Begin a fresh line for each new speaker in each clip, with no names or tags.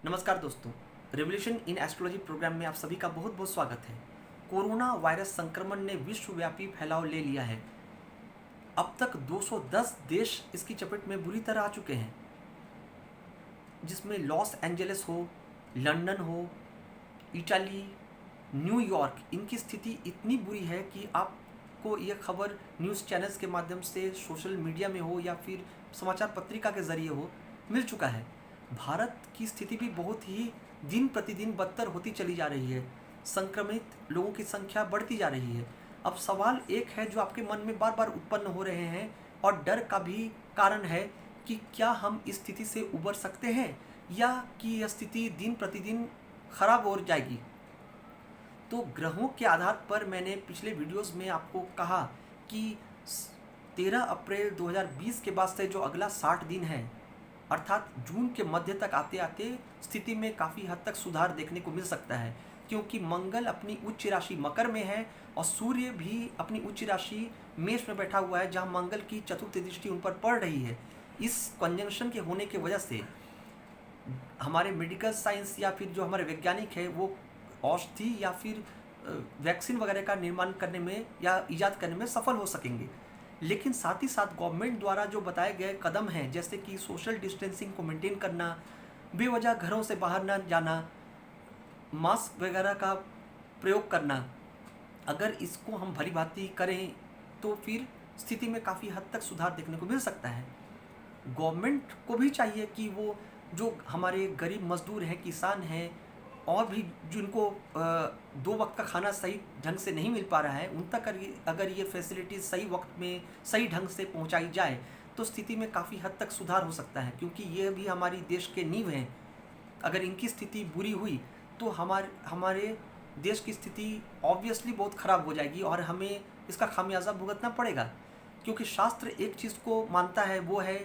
नमस्कार दोस्तों, revolution in astrology programme में आप सभी का बहुत बहुत स्वागत है। कोरोना वायरस संक्रमण ने विश्वव्यापी फैलाव ले लिया है। अब तक 210 देश इसकी चपेट में बुरी तरह आ चुके हैं, जिसमें लॉस एंजलिस हो, लंदन हो, इटली, न्यूयॉर्क, इनकी स्थिति इतनी बुरी है कि आपको ये खबर न्यूज़ चैनल्स के माध्यम से, सोशल मीडिया में हो या फिर समाचार पत्रिका के ज़रिए हो, मिल चुका है। भारत की स्थिति भी बहुत ही दिन प्रतिदिन बदतर होती चली जा रही है। संक्रमित लोगों की संख्या बढ़ती जा रही है। अब सवाल एक है जो आपके मन में बार बार उत्पन्न हो रहे हैं और डर का भी कारण है कि क्या हम इस स्थिति से उबर सकते हैं या कि यह स्थिति दिन प्रतिदिन खराब हो जाएगी। तो ग्रहों के आधार पर मैंने पिछले वीडियोस में आपको कहा कि 13 अप्रैल 2020 के बाद से जो अगला 60 दिन है, अर्थात जून के मध्य तक आते आते स्थिति में काफ़ी हद तक सुधार देखने को मिल सकता है, क्योंकि मंगल अपनी उच्च राशि मकर में है और सूर्य भी अपनी उच्च राशि मेष में बैठा हुआ है, जहां मंगल की चतुर्थ दृष्टि उन पर पड़ रही है। इस कंजंक्शन के होने की वजह से हमारे मेडिकल साइंस या फिर जो हमारे वैज्ञानिक है वो औषधि या फिर वैक्सीन वगैरह का निर्माण करने में या ईजाद करने में सफल हो सकेंगे। लेकिन साथ ही साथ गवर्नमेंट द्वारा जो बताए गए कदम हैं, जैसे कि सोशल डिस्टेंसिंग को मेंटेन करना, बेवजह घरों से बाहर ना जाना, मास्क वगैरह का प्रयोग करना, अगर इसको हम भली भांति करें तो फिर स्थिति में काफ़ी हद तक सुधार देखने को मिल सकता है। गवर्नमेंट को भी चाहिए कि वो जो हमारे गरीब मजदूर हैं, किसान हैं और भी जिनको 2 वक्त का खाना सही ढंग से नहीं मिल पा रहा है, उन तक अगर ये फैसिलिटीज़ सही वक्त में सही ढंग से पहुंचाई जाए तो स्थिति में काफ़ी हद तक सुधार हो सकता है, क्योंकि ये भी हमारी देश के नींव हैं। अगर इनकी स्थिति बुरी हुई तो हमारे देश की स्थिति ऑब्वियसली बहुत ख़राब हो जाएगी और हमें इसका खामियाजा भुगतना पड़ेगा। क्योंकि शास्त्र एक चीज़ को मानता है, वो है,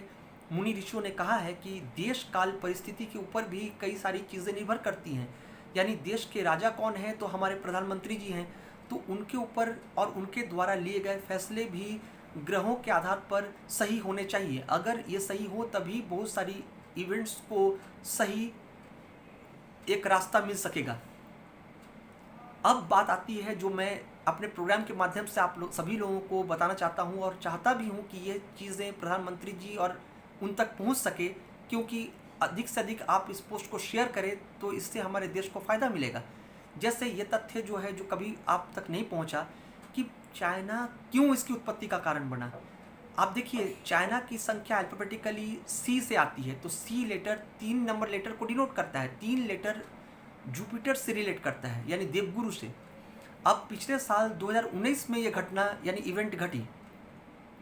मुनि ऋषियों ने कहा है कि देश काल परिस्थिति के ऊपर भी कई सारी चीज़ें निर्भर करती हैं। यानी देश के राजा कौन हैं, तो हमारे प्रधानमंत्री जी हैं, तो उनके ऊपर और उनके द्वारा लिए गए फैसले भी ग्रहों के आधार पर सही होने चाहिए। अगर ये सही हो तभी बहुत सारी इवेंट्स को सही एक रास्ता मिल सकेगा। अब बात आती है जो मैं अपने प्रोग्राम के माध्यम से आप लोग सभी लोगों को बताना चाहता हूं और चाहता भी हूं कि ये चीज़ें प्रधानमंत्री जी और उन तक पहुंच सके, क्योंकि अधिक से अधिक आप इस पोस्ट को शेयर करें तो इससे हमारे देश को फ़ायदा मिलेगा। जैसे ये तथ्य जो है, जो कभी आप तक नहीं पहुंचा, कि चाइना क्यों इसकी उत्पत्ति का कारण बना। आप देखिए, चाइना की संख्या अल्फ़ाबेटिकली सी से आती है, तो सी लेटर 3 नंबर लेटर को डिनोट करता है। 3 लेटर जुपिटर से रिलेट करता है, यानी देवगुरु से। अब पिछले साल 2019 में ये घटना यानी इवेंट घटी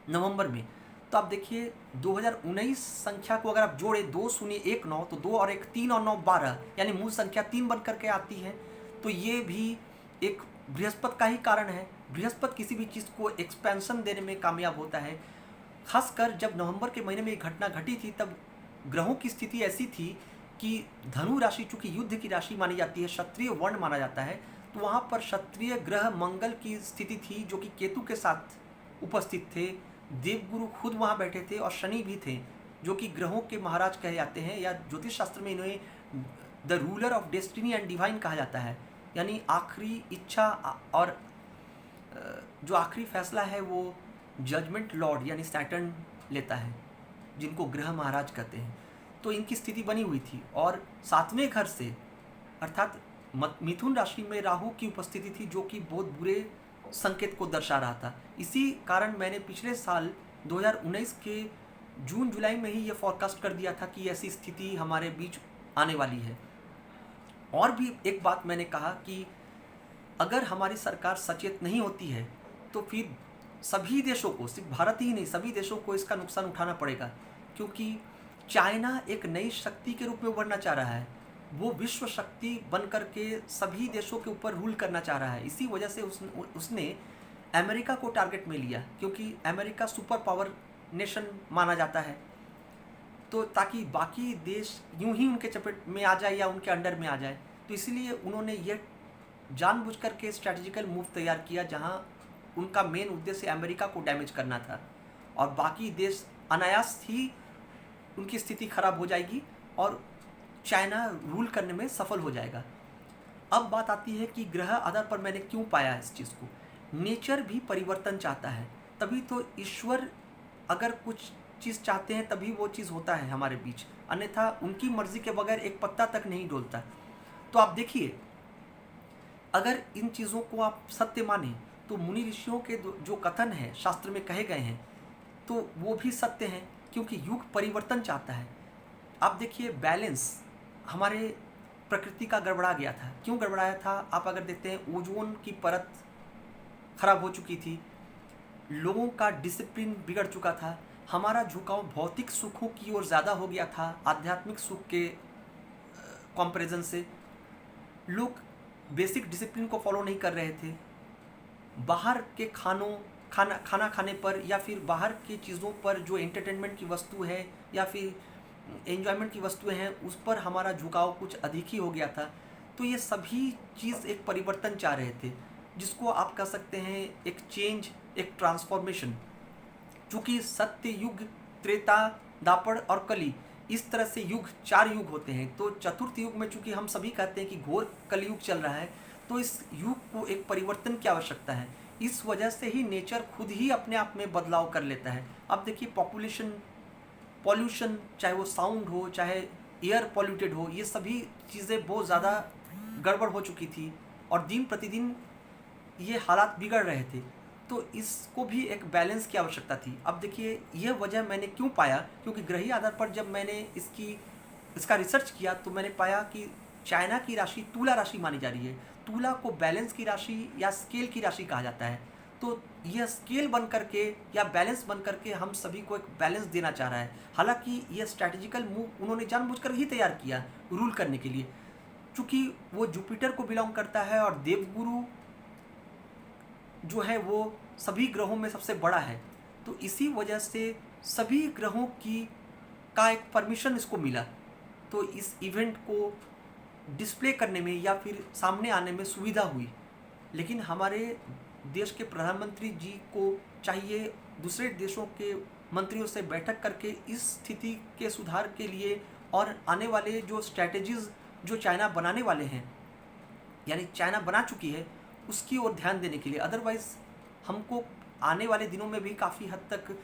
नवंबर में। तो आप देखिए 2019 संख्या को अगर आप जोड़े 2 शून्य 1 9, तो 2 और 1 3 और 9 12, यानी मूल संख्या 3 बन करके आती है। तो ये भी एक बृहस्पति का ही कारण है। बृहस्पति किसी भी चीज़ को एक्सपेंशन देने में कामयाब होता है। खासकर जब नवंबर के महीने में ये घटना घटी थी, तब ग्रहों की स्थिति ऐसी थी कि धनु राशि चूंकि युद्ध की राशि मानी जाती है, क्षत्रिय वर्ण माना जाता है, तो वहाँ पर क्षत्रिय ग्रह मंगल की स्थिति थी, जो कि केतु के साथ उपस्थित थे। देवगुरु खुद वहाँ बैठे थे और शनि भी थे, जो कि ग्रहों के महाराज कहे जाते हैं, या ज्योतिष शास्त्र में इन्हें the ruler of destiny and divine कहा जाता है। यानी आखिरी इच्छा और जो आखिरी फैसला है वो जजमेंट लॉर्ड यानी सैटर्न लेता है, जिनको ग्रह महाराज कहते हैं। तो इनकी स्थिति बनी हुई थी और 7वें घर से अर्थात मिथुन राशि में राहु की उपस्थिति थी, जो कि बहुत बुरे संकेत को दर्शा रहा था। इसी कारण मैंने पिछले साल 2019 के जून जुलाई में ही ये फॉरकास्ट कर दिया था कि ऐसी स्थिति हमारे बीच आने वाली है। और भी एक बात मैंने कहा कि अगर हमारी सरकार सचेत नहीं होती है तो फिर सभी देशों को, सिर्फ भारत ही नहीं, सभी देशों को इसका नुकसान उठाना पड़ेगा। क्योंकि चाइना एक नई शक्ति के रूप में उभरना चाह रहा है। वो विश्व शक्ति बन करके सभी देशों के ऊपर रूल करना चाह रहा है। इसी वजह से उसने अमेरिका को टारगेट में लिया, क्योंकि अमेरिका सुपर पावर नेशन माना जाता है। तो ताकि बाकी देश यूं ही उनके चपेट में आ जाए या उनके अंडर में आ जाए, तो इसीलिए उन्होंने ये जानबूझकर के स्ट्रैटेजिकल मूव तैयार किया, जहां उनका मेन उद्देश्य अमेरिका को डैमेज करना था और बाकी देश अनायास ही उनकी स्थिति खराब हो जाएगी और चाइना रूल करने में सफल हो जाएगा। अब बात आती है कि ग्रह आधार पर मैंने क्यों पाया इस चीज़ को। नेचर भी परिवर्तन चाहता है, तभी तो ईश्वर अगर कुछ चीज़ चाहते हैं तभी वो चीज़ होता है हमारे बीच, अन्यथा उनकी मर्जी के बगैर एक पत्ता तक नहीं डोलता। तो आप देखिए, अगर इन चीज़ों को आप सत्य माने तो मुनि ऋषियों के जो कथन है शास्त्र में कहे गए हैं तो वो भी सत्य हैं, क्योंकि युग परिवर्तन चाहता है। आप देखिए, बैलेंस हमारे प्रकृति का गड़बड़ा गया था। क्यों गड़बड़ाया था? आप अगर देखते हैं, ओजोन की परत खराब हो चुकी थी, लोगों का डिसिप्लिन बिगड़ चुका था, हमारा झुकाव भौतिक सुखों की ओर ज़्यादा हो गया था आध्यात्मिक सुख के कंपैरिजन से। लोग बेसिक डिसिप्लिन को फॉलो नहीं कर रहे थे। बाहर के खाना खाने पर या फिर बाहर की चीज़ों पर जो एंटरटेनमेंट की वस्तु है या फिर एंजॉयमेंट की वस्तुएं हैं उस पर हमारा झुकाव कुछ अधिक ही हो गया था। तो ये सभी चीज़ एक परिवर्तन चाह रहे थे, जिसको आप कह सकते हैं एक चेंज, एक ट्रांसफॉर्मेशन। चूँकि सत्य युग, त्रेता, दापड़ और कली, इस तरह से युग 4 युग होते हैं। तो चतुर्थ युग में चूँकि हम सभी कहते हैं कि घोर कलयुग चल रहा है, तो इस युग को एक परिवर्तन की आवश्यकता है। इस वजह से ही नेचर खुद ही अपने आप में बदलाव कर लेता है। अब देखिए, पॉल्यूशन, चाहे वो साउंड हो, चाहे एयर पॉल्यूटेड हो, ये सभी चीज़ें बहुत ज़्यादा गड़बड़ हो चुकी थी और दिन प्रतिदिन ये हालात बिगड़ रहे थे। तो इसको भी एक बैलेंस की आवश्यकता थी। अब देखिए, यह वजह मैंने क्यों पाया, क्योंकि ग्रही आधार पर जब मैंने इसका रिसर्च किया तो मैंने पाया कि चाइना की राशि तुला राशि मानी जा रही है। तुला को बैलेंस की राशि या स्केल की राशि कहा जाता है। तो यह स्केल बन करके या बैलेंस बन करके हम सभी को एक बैलेंस देना चाह रहा है। हालांकि यह स्ट्रैटेजिकल मूव उन्होंने जानबूझकर ही तैयार किया रूल करने के लिए, चूँकि वो जुपिटर को बिलोंग करता है और देवगुरु जो है वो सभी ग्रहों में सबसे बड़ा है। तो इसी वजह से सभी ग्रहों का एक परमिशन इसको मिला। तो इस इवेंट को डिस्प्ले करने में या फिर सामने आने में सुविधा हुई। लेकिन हमारे देश के प्रधानमंत्री जी को चाहिए दूसरे देशों के मंत्रियों से बैठक करके इस स्थिति के सुधार के लिए और आने वाले जो स्ट्रैटेजीज जो चाइना बनाने वाले हैं, यानी चाइना बना चुकी है, उसकी ओर ध्यान देने के लिए। अदरवाइज़ हमको आने वाले दिनों में भी काफ़ी हद तक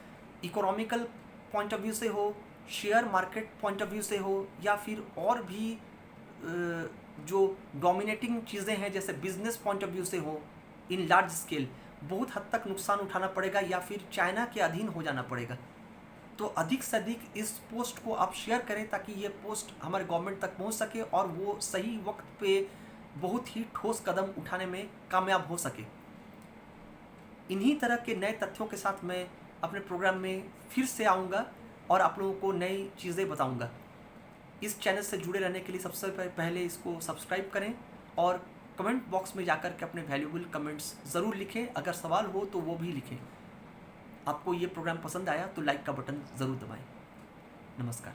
इकोनॉमिकल पॉइंट ऑफ व्यू से हो, share market point of view से हो, या फिर और भी जो डोमिनेटिंग चीज़ें हैं जैसे बिजनेस पॉइंट ऑफ व्यू से हो, इन लार्ज स्केल बहुत हद तक नुकसान उठाना पड़ेगा या फिर चाइना के अधीन हो जाना पड़ेगा। तो अधिक से अधिक इस पोस्ट को आप शेयर करें ताकि ये पोस्ट हमारे गवर्नमेंट तक पहुंच सके और वो सही वक्त पे बहुत ही ठोस कदम उठाने में कामयाब हो सके। इन्हीं तरह के नए तथ्यों के साथ मैं अपने प्रोग्राम में फिर से आऊँगा और आप लोगों को नई चीज़ें बताऊँगा। इस चैनल से जुड़े रहने के लिए सबसे पहले इसको सब्सक्राइब करें और कमेंट बॉक्स में जाकर के अपने वैल्यूबल कमेंट्स ज़रूर लिखें। अगर सवाल हो तो वो भी लिखें। आपको ये प्रोग्राम पसंद आया तो लाइक का बटन ज़रूर दबाएं। नमस्कार।